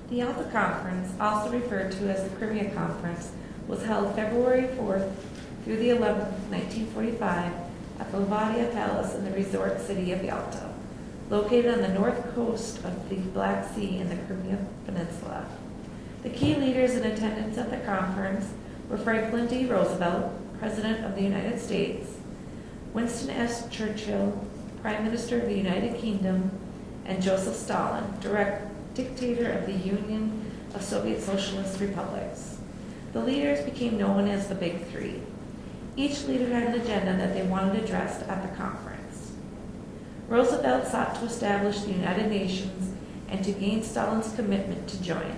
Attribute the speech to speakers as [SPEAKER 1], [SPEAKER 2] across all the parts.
[SPEAKER 1] The Yalta Conference, also referred to as the Crimea Conference, was held February 4th through the 11th, 1945, at the Levadia Palace in the resort city of Yalta, located on the north coast of the Black Sea in the Crimea Peninsula. The key leaders in attendance at the conference were Franklin D. Roosevelt, President of the United States, Winston S. Churchill, Prime Minister of the United Kingdom, and Joseph Stalin, dictator of the Union of Soviet Socialist Republics. The leaders became known as the Big Three. Each leader had an agenda that they wanted addressed at the conference. Roosevelt sought to establish the United Nations and to gain Stalin's commitment to join.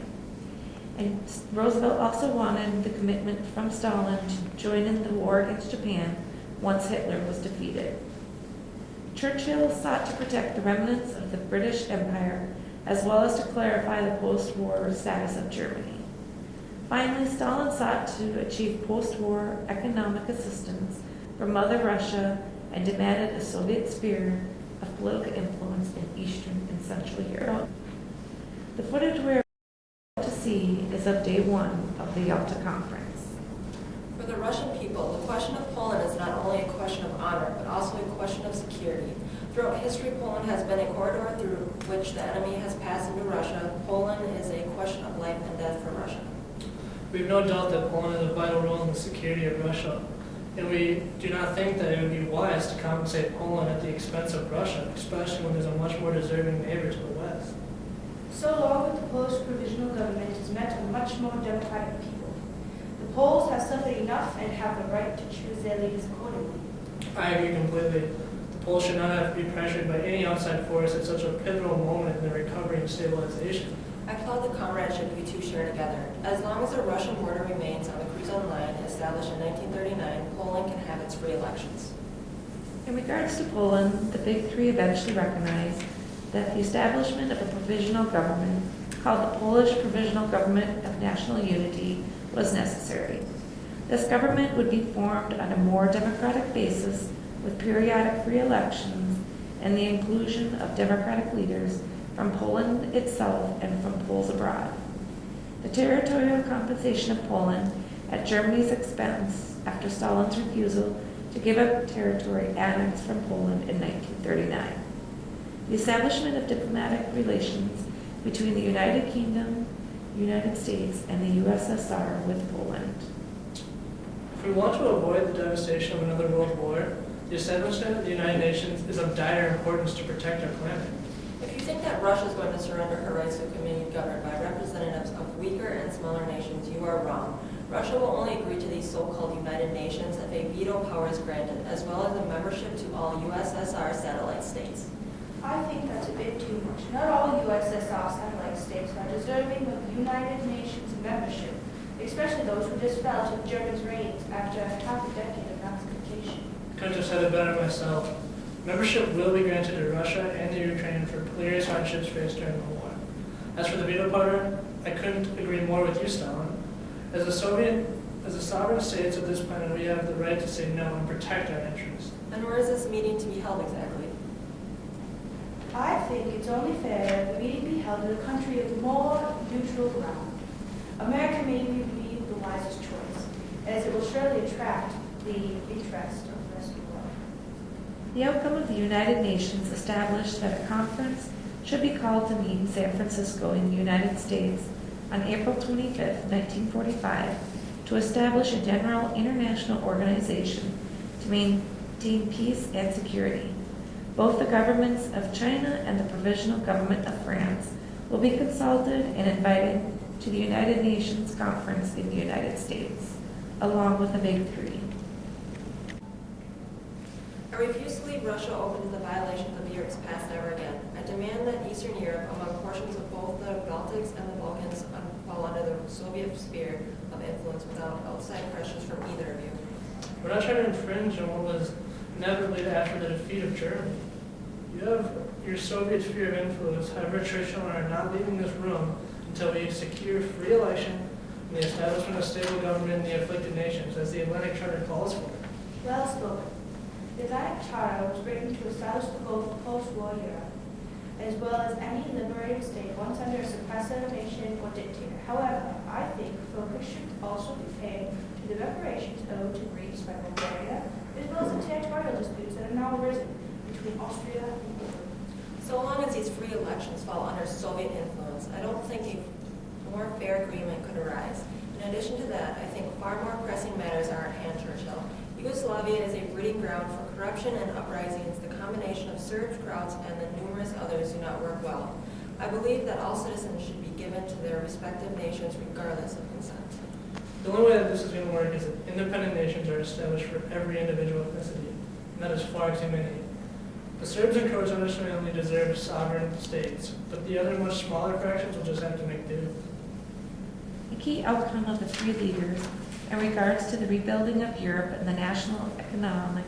[SPEAKER 1] And Roosevelt also wanted the commitment from Stalin to join in the war against Japan once Hitler was defeated. Churchill sought to protect the remnants of the British Empire as well as to clarify the post-war status of Germany. Finally, Stalin sought to achieve post-war economic assistance from Mother Russia and demanded a Soviet sphere of political influence in Eastern and Central Europe. The footage we're about to see is of day one of the Yalta Conference.
[SPEAKER 2] For the Russian people, the question of Poland is not only a question of honor, but also a question of security. Throughout history, Poland has been a corridor through which the enemy has passed into Russia. Poland is a question of life and death for Russia.
[SPEAKER 3] We have no doubt that Poland has a vital role in the security of Russia, and we do not think that it would be wise to compensate Poland at the expense of Russia, especially when there's a much more deserving neighbor to the west.
[SPEAKER 4] So long with the Polish provisional government is meant a much more democratic people. The Poles have suffered enough and have the right to choose their leaders accordingly.
[SPEAKER 3] I agree completely. The Poles should not have to be pressured by any outside force at such a pivotal moment in their recovery and stabilization.
[SPEAKER 2] I applaud the comradeship you two share together. As long as the Russian border remains on the Curzon Line established in 1939, Poland can have its free elections.
[SPEAKER 1] In regards to Poland, the Big Three eventually recognized that the establishment of a provisional government called the Polish Provisional Government of National Unity was necessary. This government would be formed on a more democratic basis with periodic free elections and the inclusion of democratic leaders from Poland itself and from Poles abroad. The territorial compensation of Poland at Germany's expense after Stalin's refusal to give up territory annexed from Poland in 1939. The establishment of diplomatic relations between the United Kingdom, United States, and the USSR with Poland.
[SPEAKER 3] If we want to avoid the devastation of another world war, the establishment of the United Nations is of dire importance to protect our planet.
[SPEAKER 2] If you think that Russia is going to surrender her rights to a community governed by representatives of weaker and smaller nations, you are wrong. Russia will only agree to these so-called United Nations if a veto power is granted, as well as a membership to all USSR satellite states.
[SPEAKER 4] I think that's a bit too much. Not all USSR satellite states are deserving of United Nations membership, especially those who just fell to Germany's reigns after half a decade of Nazification.
[SPEAKER 3] Couldn't have said it better myself. Membership will be granted to Russia and to Ukraine for clear hardships faced during the war. As for the veto power, I couldn't agree more with you, Stalin. As the sovereign states of this planet, we have the right to say no and protect our interests.
[SPEAKER 2] And where is this meeting to be held exactly?
[SPEAKER 4] I think it's only fair that the meeting be held in a country of more neutral ground. America may be the wisest choice, as it will surely attract the interest of the rest of the world.
[SPEAKER 1] The outcome of the United Nations established that a conference should be called to meet in San Francisco in the United States on April 25, 1945, to establish a general international organization to maintain peace and security. Both the governments of China and the Provisional Government of France will be consulted and invited to the United Nations Conference in the United States, along with the Big Three.
[SPEAKER 2] I refuse to leave Russia open to the violations of Europe's past ever again. I demand that Eastern Europe, among portions of both the Baltics and the Balkans, fall under the Soviet sphere of influence without outside pressures from either of you.
[SPEAKER 3] We're not trying to infringe on what was inevitably after the defeat of Germany. You have your Soviet sphere of influence. However, Churchill and I are not leaving this room until we secure free election and the establishment of stable government in the afflicted nations, as the Atlantic Charter calls for.
[SPEAKER 4] Well spoken. The Atlantic Charter was written to establish the goal for post-war Europe, as well as any liberated state once under a suppressive nation or dictator. However, I think focus should also be paid to the reparations owed to Greece by Bulgaria, as well as the territorial disputes that have now arisen between Austria and Poland.
[SPEAKER 2] So long as these free elections fall under Soviet influence, I don't think a more fair agreement could arise. In addition to that, I think far more pressing matters are at hand, Churchill. Yugoslavia is a breeding ground for corruption and uprisings. The combination of Serb crowds and the numerous others do not work well. I believe that all citizens should be given to their respective nations regardless of consent.
[SPEAKER 3] The only way that this is going to work is that independent nations are established for every individual ethnicity, and that is far too many. The Serbs and Croats understandably deserve sovereign states, but the other much smaller fractions will just have to make do.
[SPEAKER 1] The key outcome of the three leaders in regards to the rebuilding of Europe and the national economic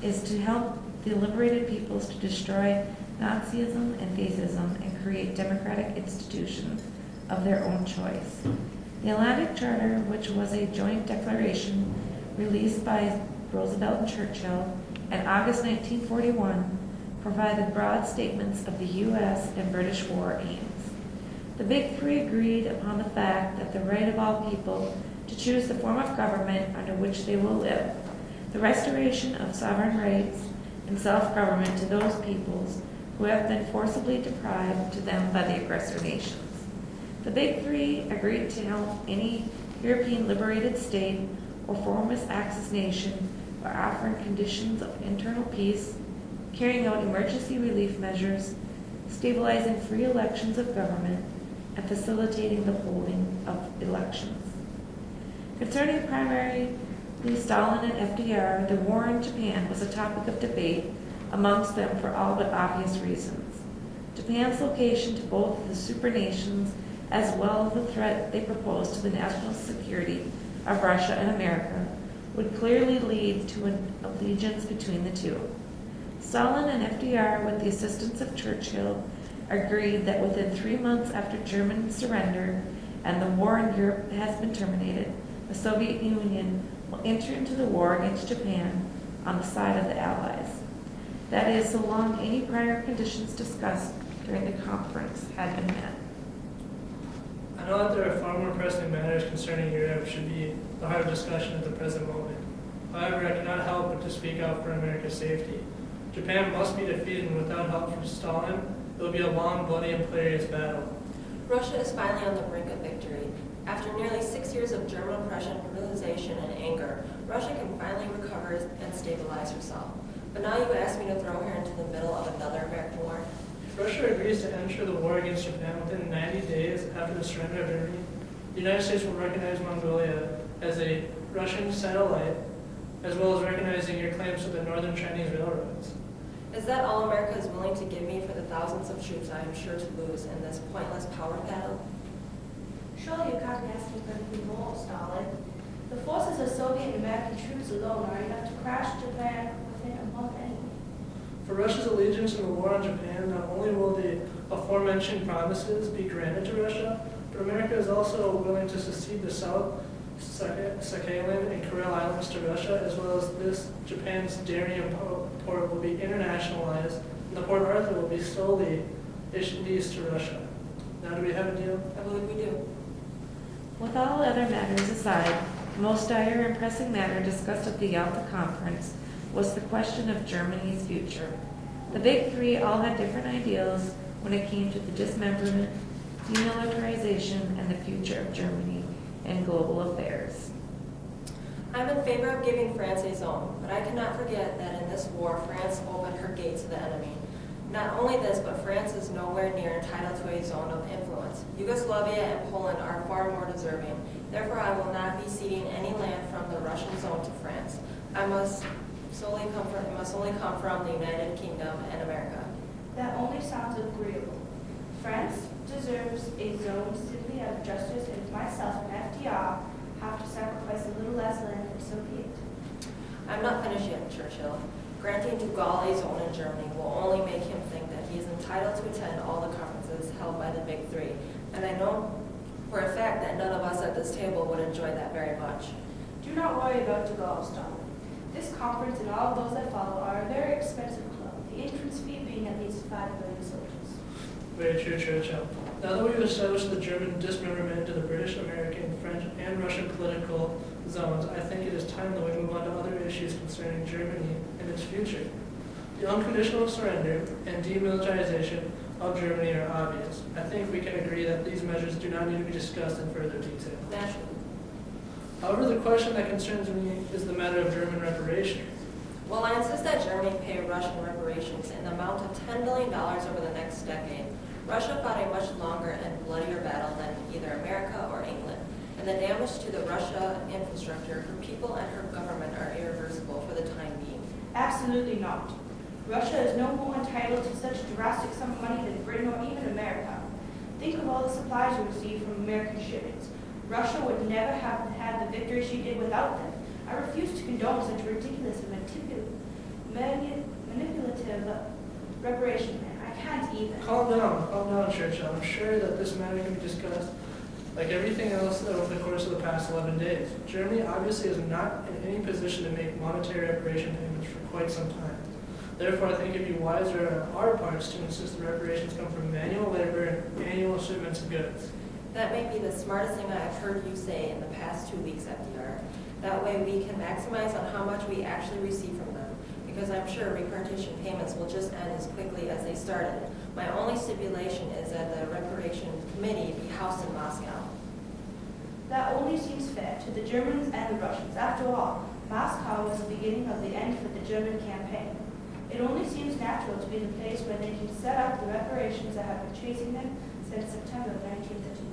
[SPEAKER 1] is to help the liberated peoples to destroy Nazism and fascism and create democratic institutions of their own choice. The Atlantic Charter, which was a joint declaration released by Roosevelt and Churchill in August 1941, provided broad statements of the U.S. and British war aims. The Big Three agreed upon the fact that the right of all people to choose the form of government under which they will live, the restoration of sovereign rights and self-government to those peoples who have been forcibly deprived to them by the aggressor nations. The Big Three agreed to help any European liberated state or former Axis nation by offering conditions of internal peace, carrying out emergency relief measures, stabilizing free elections of government, and facilitating the holding of elections. Concerning primarily Stalin and FDR, the war in Japan was a topic of debate amongst them for all but obvious reasons. Japan's location to both the supernations as well as the threat they proposed to the national security of Russia and America would clearly lead to an allegiance between the two. Stalin and FDR, with the assistance of Churchill, agreed that within 3 months after German surrender and the war in Europe has been terminated, the Soviet Union will enter into the war against Japan on the side of the Allies. That is, so long any prior conditions discussed during the conference had been met.
[SPEAKER 3] I know that there are far more pressing matters concerning Europe should be the heart of discussion at the present moment. However, I cannot help but to speak out for America's safety. Japan must be defeated, and without help from Stalin, it will be a long, bloody, and precarious battle.
[SPEAKER 2] Russia is finally on the brink of victory. After nearly 6 years of German oppression, brutalization, and anger, Russia can finally recover and stabilize herself. But now you ask me to throw her into the middle of another American war.
[SPEAKER 3] If Russia agrees to enter the war against Japan within 90 days after the surrender of Germany, the United States will recognize Mongolia as a Russian satellite, as well as recognizing your claims to the northern Chinese railroads.
[SPEAKER 2] Is that all America is willing to give me for the thousands of troops I am sure to lose in this pointless power battle?
[SPEAKER 4] Surely you can't be asking for anything more, Stalin. The forces of Soviet and American troops alone are enough to crash Japan within a month anyway.
[SPEAKER 3] For Russia's allegiance in the war on Japan, not only will the aforementioned promises be granted to Russia, but America is also willing to secede the South Sakhalin and Kuril Islands to Russia, as well as this Japan's Darien port will be internationalized, and the Port Arthur will be solely leased to Russia. Now, do we have a deal?
[SPEAKER 2] I believe we do.
[SPEAKER 1] With all other matters aside, the most dire and pressing matter discussed at the Yalta Conference was the question of Germany's future. The Big Three all had different ideals when it came to the dismemberment, demilitarization, and the future of Germany in global affairs.
[SPEAKER 2] I'm in favor of giving France a zone, but I cannot forget that in this war, France opened her gates to the enemy. Not only this, but France is nowhere near entitled to a zone of influence. Yugoslavia and Poland are far more deserving. Therefore, I will not be ceding any land from the Russian zone to France. It must only come from the United Kingdom and America.
[SPEAKER 4] That only sounds agreeable. France deserves a zone simply out of justice, and myself and FDR have to sacrifice a little less land for Soviet.
[SPEAKER 2] I'm not finished yet, Churchill. Granting de Gaulle a zone in Germany will only make him think that he is entitled to attend all the conferences held by the Big Three, and I know for a fact that none of us at this table would enjoy that very much.
[SPEAKER 4] Do not worry about de Gaulle, Stalin. This conference and all of those that follow are a very expensive club, the entrance fee being at least 5 million soldiers.
[SPEAKER 3] Very true, Churchill. Now that we've established the German dismemberment into the British, American, French, and Russian political zones, I think it is time that we move on to other issues concerning Germany and its future. The unconditional surrender and demilitarization of Germany are obvious. I think we can agree that these measures do not need to be discussed in further detail.
[SPEAKER 2] Naturally.
[SPEAKER 3] However, the question that concerns me is the matter of German reparations.
[SPEAKER 2] Well, I insist that Germany pay Russian reparations in the amount of $10 billion over the next decade. Russia fought a much longer and bloodier battle than either America or England, and the damage to the Russia infrastructure, her people, and her government are irreversible for the time being.
[SPEAKER 4] Absolutely not. Russia is no more entitled to such a drastic sum of money than Britain or even America. Think of all the supplies we receive from American shipments. Russia would never have had the victory she did without them. I refuse to condone such ridiculous and manipulative reparation plan. I can't even.
[SPEAKER 3] Calm down, Churchill. I'm sure that this matter can be discussed like everything else over the course of the past 11 days. Germany obviously is not in any position to make monetary reparation payments for quite some time. Therefore, I think it'd be wiser on our parts to insist the reparations come from manual labor and annual shipments of goods.
[SPEAKER 2] That may be the smartest thing I've heard you say in the past 2 weeks, FDR. That way we can maximize on how much we actually receive from them, because I'm sure reparation payments will just end as quickly as they started. My only stipulation is that the reparation committee be housed in Moscow.
[SPEAKER 4] That only seems fair to the Germans and the Russians. After all, Moscow was the beginning of the end for the German campaign. It only seems natural to be the place where they can set up the reparations that have been chasing them since September of 1939.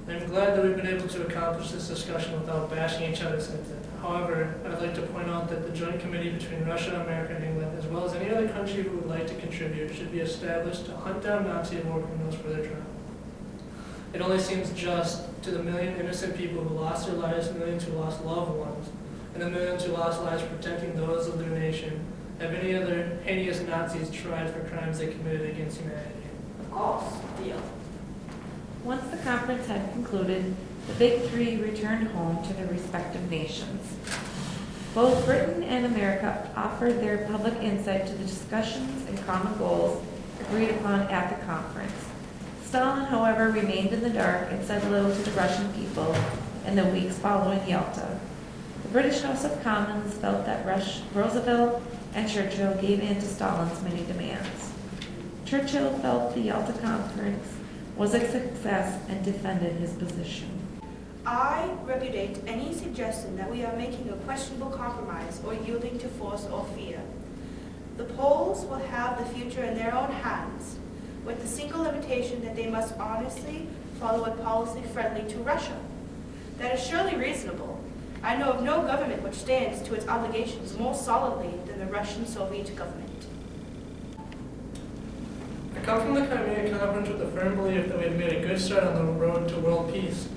[SPEAKER 3] I'm glad that we've been able to accomplish this discussion without bashing each other's heads in. However, I'd like to point out that the joint committee between Russia, America, and England, as well as any other country who would like to contribute, should be established to hunt down Nazi war criminals for their trial. It only seems just to the million innocent people who lost their lives, millions who lost loved ones, and the millions who lost lives protecting those of their nation, have any other heinous Nazis tried for crimes they committed against humanity.
[SPEAKER 2] Of course. Deal.
[SPEAKER 1] Once the conference had concluded, the Big Three returned home to their respective nations. Both Britain and America offered their public insight to the discussions and common goals agreed upon at the conference. Stalin, however, remained in the dark and said little to the Russian people in the weeks following Yalta. The British House of Commons felt that Roosevelt and Churchill gave in to Stalin's many demands. Churchill felt the Yalta Conference was a success and defended his position.
[SPEAKER 4] I repudiate any suggestion that we are making a questionable compromise or yielding to force or fear. The Poles will have the future in their own hands, with the single limitation that they must honestly follow a policy friendly to Russia. That is surely reasonable. I know of no government which stands to its obligations more solidly than the Russian Soviet government.
[SPEAKER 3] I come from the Crimea Conference with the firm belief that we have made a good start on the road to world peace.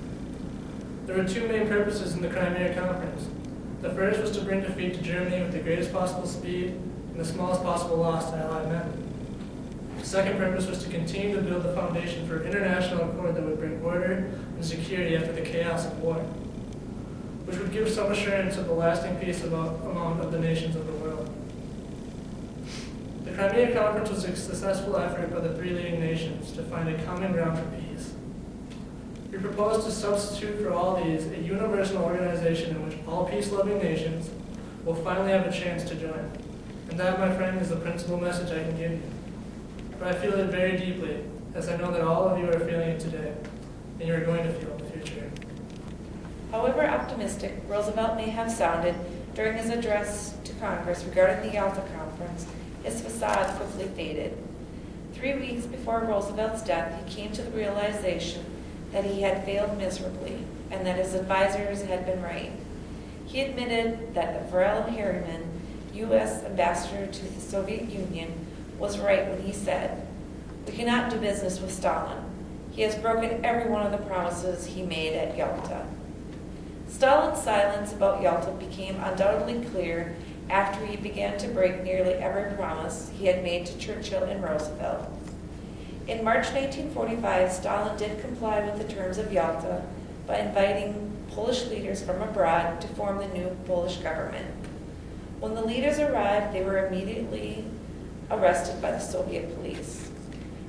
[SPEAKER 3] There were two main purposes in the Crimea Conference. The first was to bring defeat to Germany with the greatest possible speed and the smallest possible loss to Allied men. The second purpose was to continue to build the foundation for an international accord that would bring order and security after the chaos of war, which would give some assurance of the lasting peace among the nations of the world. The Crimea Conference was a successful effort by the three leading nations to find a common ground for peace. We propose to substitute for all these a universal organization in which all peace-loving nations will finally have a chance to join. And that, my friend, is the principal message I can give you. But I feel it very deeply, as I know that all of you are feeling it today, and you are going to feel in the future.
[SPEAKER 1] However optimistic Roosevelt may have sounded during his address to Congress regarding the Yalta Conference, his facade quickly faded. 3 weeks before Roosevelt's death, he came to the realization that he had failed miserably and that his advisors had been right. He admitted that Varel Harriman, U.S. ambassador to the Soviet Union, was right when he said, "We cannot do business with Stalin. He has broken every one of the promises he made at Yalta." Stalin's silence about Yalta became undoubtedly clear after he began to break nearly every promise he had made to Churchill and Roosevelt. In March 1945, Stalin did comply with the terms of Yalta by inviting Polish leaders from abroad to form the new Polish government. When the leaders arrived, they were immediately arrested by the Soviet police.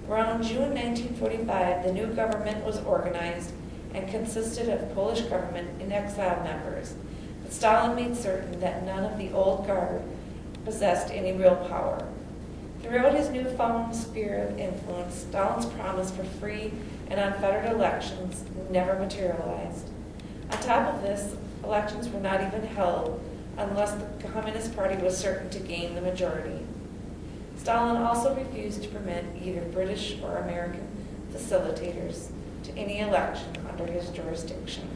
[SPEAKER 1] Around June 1945, the new government was organized and consisted of Polish government and exile members, but Stalin made certain that none of the old guard possessed any real power. Throughout his newfound sphere of influence, Stalin's promise for free and unfettered elections never materialized. On top of this, elections were not even held unless the Communist Party was certain to gain the majority. Stalin also refused to permit either British or American facilitators to any election under his jurisdiction.